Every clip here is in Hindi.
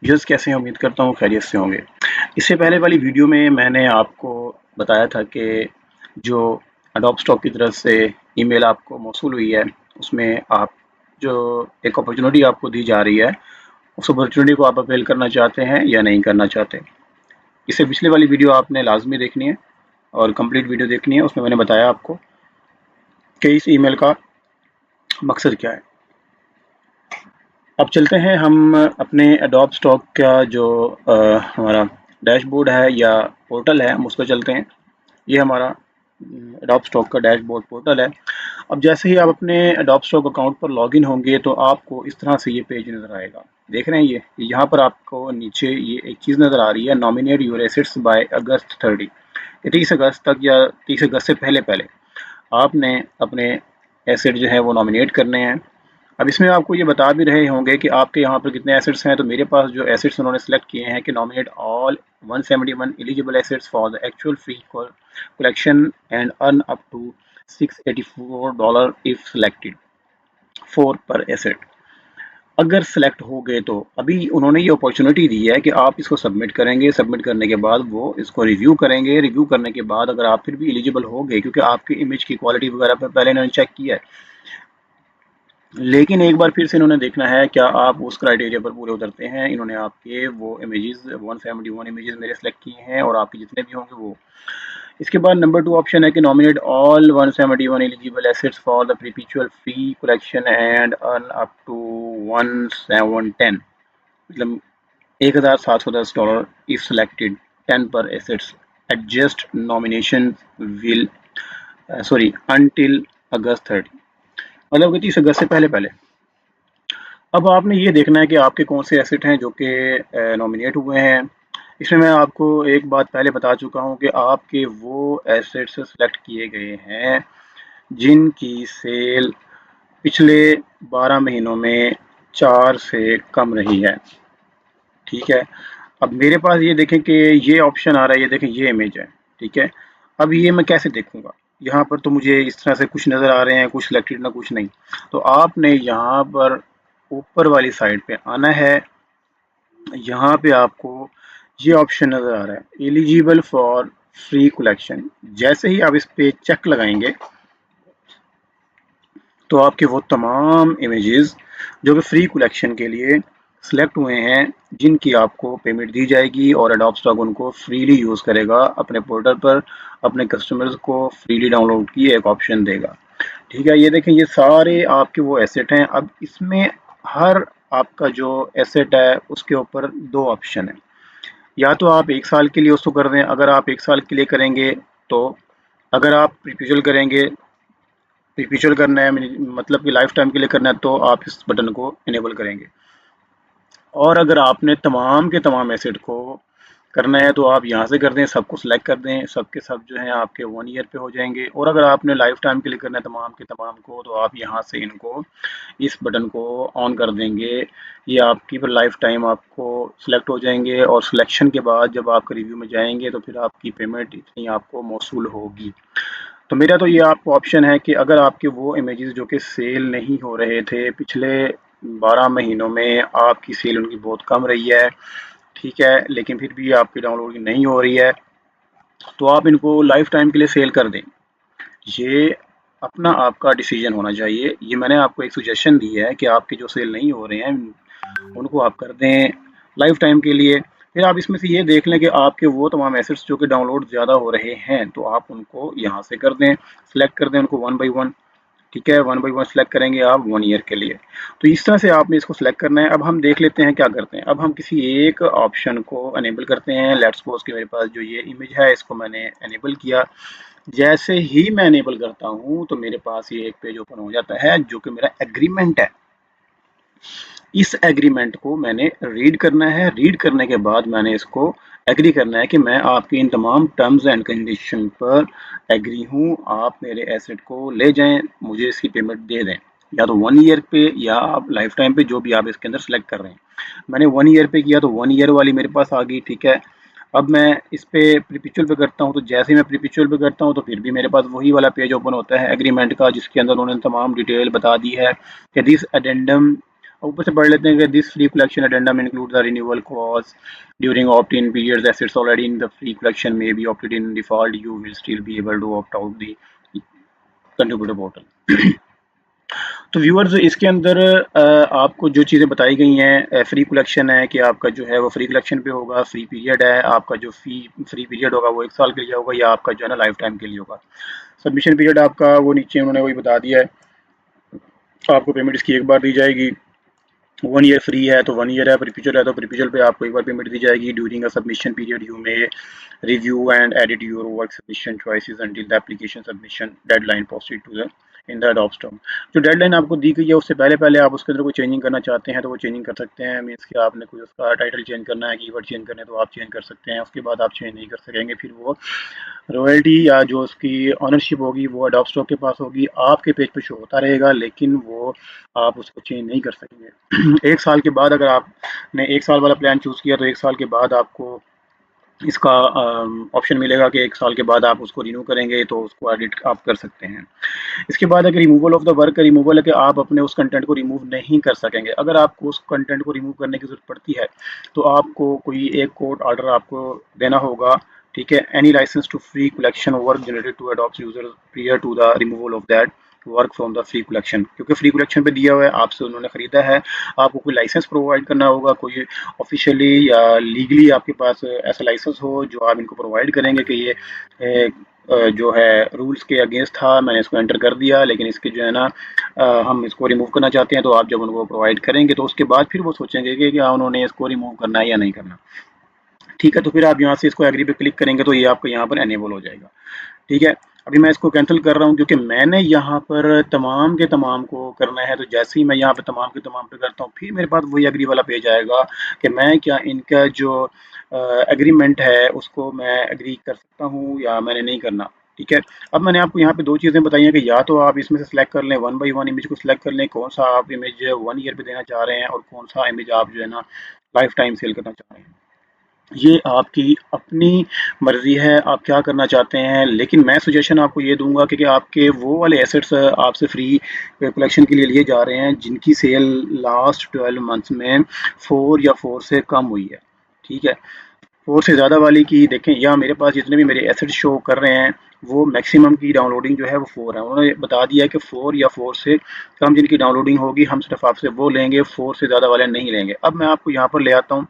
व्यूअर्स कैसे हैं? उम्मीद करता हूँ खैरियत से होंगे। इससे पहले वाली वीडियो में मैंने आपको बताया था कि जो एडोब स्टॉक की तरफ से ईमेल आपको मौसूल हुई है, उसमें आप जो एक अपॉर्चुनिटी आपको दी जा रही है, उस अपॉर्चुनिटी को आप अवेल करना चाहते हैं या नहीं करना चाहते। इससे पिछले वाली वीडियो आपने लाज़मी देखनी है और कंप्लीट वीडियो देखनी है। उसमें मैंने बताया आपको कि इस ईमेल का मकसद क्या है। अब चलते हैं हम अपने एडोब स्टॉक का जो हमारा डैशबोर्ड है या पोर्टल है, हम उस पर चलते हैं। ये हमारा एडोब स्टॉक का डैशबोर्ड पोर्टल है। अब जैसे ही आप अपने एडोब स्टॉक अकाउंट पर लॉगिन होंगे तो आपको इस तरह से ये पेज नज़र आएगा। देख रहे हैं ये यहाँ पर आपको नीचे ये एक चीज़ नज़र आ रही है, नॉमिनेट योर एसेट्स बाय अगस्त 30। 30 अगस्त तक या 30 अगस्त से पहले पहले आपने अपने एसेट जो है वो नॉमिनेट करने हैं। अब इसमें आपको ये बता भी रहे होंगे कि आपके यहाँ पर कितने एसेट्स हैं। तो मेरे पास जो एसेट्स उन्होंने सेलेक्ट किए हैं कि nominate all 171 eligible assets for the actual free collection and earn up to $684 if selected 4 पर एसेट। अगर सेलेक्ट हो गए तो अभी उन्होंने ये अपॉर्चुनिटी दी है कि आप इसको सबमिट करेंगे। सबमिट करने के बाद वो इसको रिव्यू करेंगे। रिव्यू करने के बाद अगर आप फिर भी एलिजिबल हो गए, क्योंकि आपकी इमेज की क्वालिटी वगैरह पर पहले इन्होंने चेक किया है, लेकिन एक बार फिर से इन्होंने देखना है क्या आप उस क्राइटेरिया पर पूरे उतरते हैं। इन्होंने आपके वो इमेजेस 171 इमेजेस मेरे सेलेक्ट किए हैं और आपके जितने भी होंगे वो। इसके बाद नंबर 2 ऑप्शन है कि nominate all 171 eligible assets for the perpetual free collection and earn up to 1710, मतलब $1710 if selected 10 per assets. Adjust nomination will sorry until August 30, मतलब कि 30 अगस्त से पहले पहले। अब आपने ये देखना है कि आपके कौन से एसेट हैं जो कि नॉमिनेट हुए हैं। इसमें मैं आपको एक बात पहले बता चुका हूँ कि आपके वो एसेट्स सेलेक्ट किए गए हैं जिनकी सेल पिछले 12 महीनों में 4 से कम रही है। ठीक है। अब मेरे पास ये देखें कि ये ऑप्शन आ रहा है, ये देखें ये इमेज है। ठीक है। अब ये मैं कैसे देखूंगा? यहाँ पर तो मुझे इस तरह से कुछ नज़र आ रहे हैं, कुछ सिलेक्टेड ना कुछ नहीं। तो आपने यहाँ पर ऊपर वाली साइड पे आना है। यहाँ पे आपको ये ऑप्शन नज़र आ रहा है, एलिजिबल फॉर फ्री कलेक्शन। जैसे ही आप इस पे चेक लगाएंगे तो आपके वो तमाम इमेजेस जो कि फ्री कलेक्शन के लिए सिलेक्ट हुए हैं, जिनकी आपको पेमेंट दी जाएगी और एडोब स्टॉक उनको फ्रीली यूज़ करेगा अपने पोर्टल पर, अपने कस्टमर्स को फ्रीली डाउनलोड की एक ऑप्शन देगा। ठीक है। ये देखें ये सारे आपके वो एसेट हैं। अब इसमें हर आपका जो एसेट है उसके ऊपर 2 ऑप्शन है। या तो आप 1 साल के लिए उसको कर दें। अगर आप 1 साल के लिए करेंगे तो, अगर आप परपेचुअल करेंगे, परपेचुअल करना है मतलब कि लाइफ टाइम के लिए करना है, तो आप इस बटन को इनेबल करेंगे। और अगर आपने तमाम के तमाम एसेट को करना है तो आप यहाँ से कर दें, सबको सिलेक्ट कर दें। सब के सब जो हैं आपके 1 ईयर पे हो जाएंगे। और अगर आपने लाइफ टाइम के लिए करना है तमाम के तमाम को, तो आप यहाँ से इनको इस बटन को ऑन कर देंगे। ये आपकी फिर लाइफ टाइम आपको सिलेक्ट हो जाएंगे और सिलेक्शन के बाद जब आप रिव्यू में जाएंगे तो फिर आपकी पेमेंट इतनी आपको मौसूल होगी। तो मेरा तो ये आपको ऑप्शन है कि अगर आपके वो इमेजेस जो कि सेल नहीं हो रहे थे पिछले 12 महीनों में, आपकी सेल उनकी बहुत कम रही है, ठीक है, लेकिन फिर भी आपकी डाउनलोड नहीं हो रही है, तो आप इनको लाइफ टाइम के लिए सेल कर दें। ये अपना आपका डिसीजन होना चाहिए। ये मैंने आपको एक सजेशन दी है कि आपके जो सेल नहीं हो रहे हैं उनको आप कर दें लाइफ टाइम के लिए। फिर आप इसमें से ये देख लें कि आपके वो तमाम एसेट्स जो कि डाउनलोड ज़्यादा हो रहे हैं, तो आप उनको यहाँ से कर दें, सेलेक्ट कर दें उनको 1 बाई 1। ठीक है। 1 बाई 1 सेलेक्ट करेंगे आप 1 ईयर के लिए। तो इस तरह से आपने इसको सेलेक्ट करना है। अब हम देख लेते हैं क्या करते हैं। अब हम किसी एक ऑप्शन को अनेबल करते हैं। लेट्स सपोज कि मेरे पास जो ये इमेज है इसको मैंने अनेबल किया। जैसे ही मैं अनेबल करता हूँ तो मेरे पास ये एक पेज ओपन हो जाता है जो कि मेरा एग्रीमेंट है। इस एग्रीमेंट को मैंने रीड करना है। रीड करने के बाद मैंने इसको एग्री करना है कि मैं आपकी इन तमाम टर्म्स एंड कंडीशन पर एग्री हूँ। आप मेरे एसेट को ले जाएं, मुझे इसकी पेमेंट दे दें, या तो 1 ईयर पे या आप लाइफ टाइम पे, जो भी आप इसके अंदर सेलेक्ट कर रहे हैं। मैंने 1 ईयर पे किया तो 1 ईयर वाली मेरे पास आ गई। ठीक है। अब मैं इस पे प्रीपिचुअल पे करता हूँ, तो जैसे ही मैं प्रीपिचुअल पे करता हूँ तो फिर भी मेरे पास वही वाला पेज ओपन होता है एग्रीमेंट का, जिसके अंदर उन्होंने तमाम डिटेल बता दी है कि दिस एडेंडम ऊपर से पढ़ लेते हैं कि this free collection addendum include the renewal clause during opt in periods assets already in the free collection may be opted in default you will still be able to opt out the contributor portal. तो व्यूअर्स इसके अंदर आपको जो चीज़ें बताई गई हैं, फ्री कलेक्शन है कि आपका जो है वो फ्री कलेक्शन पे होगा, फ्री पीरियड है आपका जो फ्री पीरियड होगा वो 1 साल के लिए होगा या आपका जो है ना लाइफ टाइम के लिए होगा। सबमिशन पीरियड आपका वो नीचे उन्होंने वही बता दिया है, आपको पेमेंट इसकी एक बार दी जाएगी। 1 ईयर फ्री है तो 1 ईयर है, परपेचुअल है तो परपेचुअल पे आपको एक बार पेमेंट दी जाएगी। During a submission period you may review and edit your work submission choices until the application submission deadline posted to the in the adopt term. जो डेडलाइन आपको दी गई है उससे पहले पहले आप उसके अंदर कोई चेंजिंग करना चाहते हैं तो वो चेंजिंग कर सकते हैं। मीन्स कि आपने कोई उसका टाइटल चेंज करना है, कीवर्ड चेंज करना है तो आप चेंज कर सकते हैं, उसके बाद आप चेंज नहीं कर सकेंगे। फिर वो रॉयल्टी या जो उसकी ऑनरशिप होगी वो अडॉप्ट स्टॉक के पास होगी, आपके पेज पे शो होता रहेगा लेकिन वो आप उसको चेंज नहीं कर सकेंगे। 1 साल के बाद अगर आपने 1 साल वाला प्लान चूज़ किया तो 1 साल के बाद आपको इसका ऑप्शन मिलेगा कि 1 साल के बाद आप उसको रिन्यू करेंगे तो उसको एडिट आप कर सकते हैं। इसके बाद अगर रिमूवल ऑफ द वर्क का रिमूवल है कि आप अपने उस कंटेंट को रिमूव नहीं कर सकेंगे। अगर आपको उस कंटेंट को रिमूव करने की ज़रूरत पड़ती है तो आपको कोई एक कोर्ट ऑर्डर आपको देना होगा, ठीक है। Any licence to free collection work generated to adopt user prior to the removal of that work from the free collection, क्योंकि फ्री कलेक्शन पे दिया हुआ है, आपसे उन्होंने ख़रीदा है, आपको कोई लाइसेंस प्रोवाइड करना होगा, कोई ऑफिशियली या लीगली आपके पास ऐसा लाइसेंस हो जो आप इनको प्रोवाइड करेंगे कि ये जो है रूल्स के अगेंस्ट था, मैंने इसको एंटर कर दिया लेकिन इसके जो है ना हम इसको रिमूव करना चाहते हैं। तो आप जब उनको प्रोवाइड करेंगे तो उसके बाद फिर वो सोचेंगे कि क्या उन्होंने इसको रिमूव करना है या नहीं करना, ठीक है। तो फिर आप यहाँ से इसको एग्री पे क्लिक करेंगे तो ये आपको यहाँ पर एनेबल हो जाएगा, ठीक है। अभी मैं इसको कैंसिल कर रहा हूँ क्योंकि मैंने यहाँ पर तमाम के तमाम को करना है। तो जैसे ही मैं यहाँ पे तमाम के तमाम पे करता हूँ फिर मेरे पास वही एग्री वाला पेज आएगा कि मैं क्या इनका जो एग्रीमेंट है उसको मैं एग्री कर सकता हूँ या मैंने नहीं करना, ठीक है। अब मैंने आपको यहाँ पे दो चीज़ें बताई हैं कि या तो आप इसमें से सिलेक्ट कर लें, 1 बाई 1 इमेज को सिलेक्ट कर लें, कौन सा आप इमेज 1 ईयर पे देना चाह रहे हैं और कौन सा इमेज आप जो है ना लाइफ टाइम सेल करना चाह रहे हैं। ये आपकी अपनी मर्ज़ी है, आप क्या करना चाहते हैं। लेकिन मैं सजेशन आपको ये दूँगा कि आपके वो वाले एसेट्स आपसे फ्री कलेक्शन के लिए लिए जा रहे हैं जिनकी सेल लास्ट 12 मंथ्स में 4 या 4 से कम हुई है, ठीक है। 4 से ज़्यादा वाली की देखें, या मेरे पास जितने भी मेरे एसेट्स शो कर रहे हैं वो मैक्सिमम की डाउनलोडिंग जो है वो 4 है। उन्होंने बता दिया है कि 4 या 4 से कम जिनकी डाउनलोडिंग होगी हम सिर्फ आपसे वो लेंगे, 4 से ज़्यादा वाले नहीं लेंगे। अब मैं आपको यहाँ पर ले आता हूँ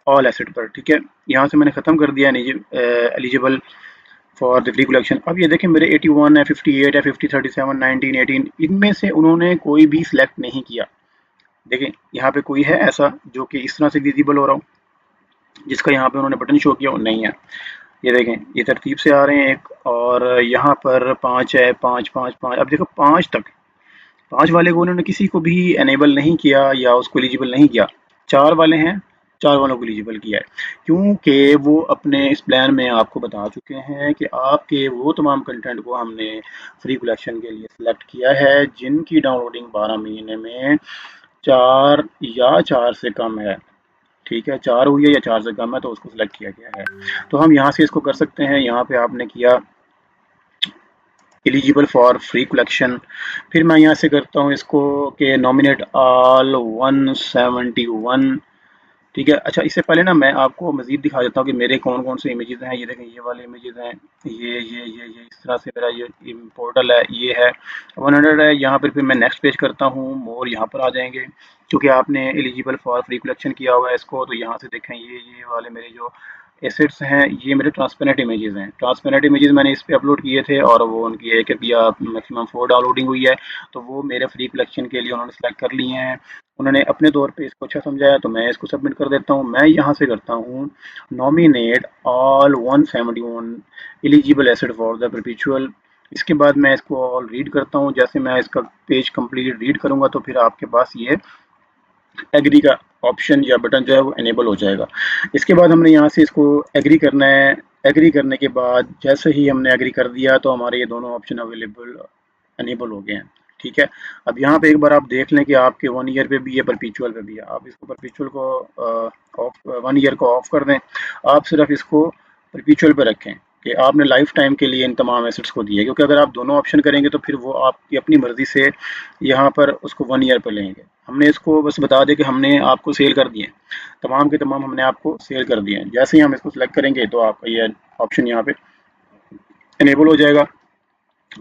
ऑल एसेट पर, ठीक है। यहाँ से मैंने ख़त्म कर दिया eligible for the free collection. अब ये देखें मेरे 81 है, 58 है, 50, 37, 19, 18, इनमें से उन्होंने कोई भी सिलेक्ट नहीं किया। देखें यहाँ पे कोई है ऐसा जो कि इस तरह से विजिबल हो रहा हो जिसका यहाँ पे उन्होंने बटन शो किया हो, नहीं है। ये देखें ये तरतीब से आ रहे हैं एक, और यहाँ पर 5 है, 5, 5, 5। अब देखो 5 तक, 5 वाले को उन्होंने किसी को भी एनेबल नहीं किया या उसको एलिजिबल नहीं किया। 4 वाले हैं, 4 वालों को एलिजिबल किया है क्योंकि वो अपने इस प्लान में आपको बता चुके हैं कि आपके वो तमाम कंटेंट को हमने फ्री कलेक्शन के लिए सिलेक्ट किया है जिनकी डाउनलोडिंग 12 महीने में 4 या 4 से कम है, ठीक है। 4 हुई है या 4 से कम है तो उसको सिलेक्ट किया गया है। तो हम यहाँ से इसको कर सकते हैं। यहाँ पे आपने किया एलिजिबल फॉर फ्री कलेक्शन, फिर मैं यहाँ से करता हूँ इसको कि नॉमिनेट ऑल 171, ठीक है। अच्छा इससे पहले ना मैं आपको मज़ीद दिखा देता हूँ कि मेरे कौन कौन से इमेजेस हैं। ये देखें ये वाले इमेजेस हैं, ये इस तरह से मेरा ये पोर्टल है, ये है 100 है। यहाँ पर फिर मैं नेक्स्ट पेज करता हूँ, मोर यहाँ पर आ जाएंगे क्योंकि आपने एलिजिबल फॉर फ्री कलेक्शन किया हुआ है इसको। तो यहाँ से देखें ये वाले मेरे जो एसेट्स हैं ये मेरे ट्रांसपेरेंट इमेजेस हैं। ट्रांसपेरेंट इमेजेस मैंने इस पे अपलोड किए थे और वो उनकी एक या मैक्सिमम 4 डाउनलोडिंग हुई है। तो वो मेरे फ्री कलेक्शन के लिए उन्होंने सेलेक्ट कर लिए हैं। उन्होंने अपने तौर पे इसको अच्छा समझाया तो मैं इसको सबमिट कर देता हूँ। मैं यहाँ से करता हूँ nominate all 171 eligible asset for the perpetual. इसके बाद मैं इसको ऑल रीड करता हूँ। जैसे मैं इसका पेज कंप्लीट रीड करूँगा तो फिर आपके पास ये एग्री का ऑप्शन या बटन जो है वो इनेबल हो जाएगा। इसके बाद हमने यहाँ से इसको एग्री करना है। एग्री करने के बाद जैसे ही हमने एग्री कर दिया तो हमारे ये दोनों ऑप्शन अवेलेबल इनेबल हो गए हैं, ठीक है। अब यहाँ पे एक बार आप देख लें कि आपके 1 ईयर पे भी है, परपेचुअल पे भी है। आप इसको परपेचुअल को ऑफ 1 ईयर को ऑफ कर दें, आप सिर्फ इसको परपेचुअल पे रखें कि आपने लाइफ टाइम के लिए इन तमाम एसेट्स को दिए, क्योंकि अगर आप दोनों ऑप्शन करेंगे तो फिर वो आपकी अपनी मर्जी से यहाँ पर उसको 1 ईयर पर लेंगे। हमने इसको बस बता दें कि हमने आपको सेल कर दिए, तमाम के तमाम हमने आपको सेल कर दिए हैं। जैसे ही हम इसको सिलेक्ट करेंगे तो आपका ये ऑप्शन यहाँ पे इनेबल हो जाएगा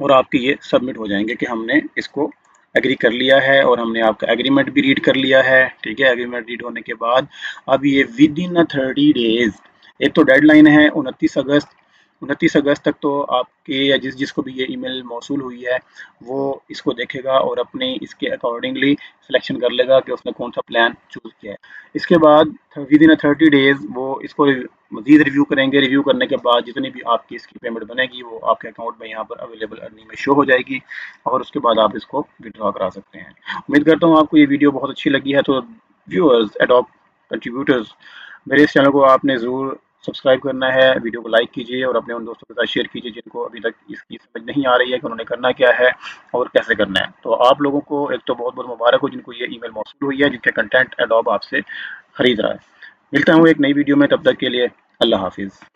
और आपके ये सबमिट हो जाएंगे कि हमने इसको एग्री कर लिया है और हमने आपका एग्रीमेंट भी रीड कर लिया है। ठीक है, एग्रीमेंट रीड होने के बाद अब ये विद इन 30 डेज, एक तो डेडलाइन है 29 अगस्त, 29 अगस्त तक तो आपके या जिसको भी ये ईमेल मौसूल हुई है वो इसको देखेगा और अपने इसके अकॉर्डिंगली सिलेक्शन कर लेगा कि उसने कौन सा प्लान चूज़ किया है। इसके बाद विद इन 30 डेज वो इसको मजीद रिव्यू करेंगे। रिव्यू करने के बाद जितनी भी आपकी इसकी पेमेंट बनेगी वो आपके अकाउंट में यहाँ पर अवेलेबल अर्निंग में शो हो जाएगी और उसके बाद आप इसको विड्रॉ करा सकते हैं। उम्मीद करता हूँ आपको ये वीडियो बहुत अच्छी लगी है। तो व्यूअर्स, एडोब कंट्रीब्यूटर्स, मेरे इस चैनल को आपने ज़रूर सब्सक्राइब करना है, वीडियो को लाइक कीजिए और अपने उन दोस्तों के साथ शेयर कीजिए जिनको अभी तक इसकी समझ नहीं आ रही है कि उन्होंने करना क्या है और कैसे करना है। तो आप लोगों को एक तो बहुत बहुत मुबारक हो जिनको ये ईमेल मौसूल हुई है, जिनके कंटेंट एडोब आपसे खरीद रहा है। मिलता हूँ एक नई वीडियो में, तब तक के लिए अल्लाह हाफिज़।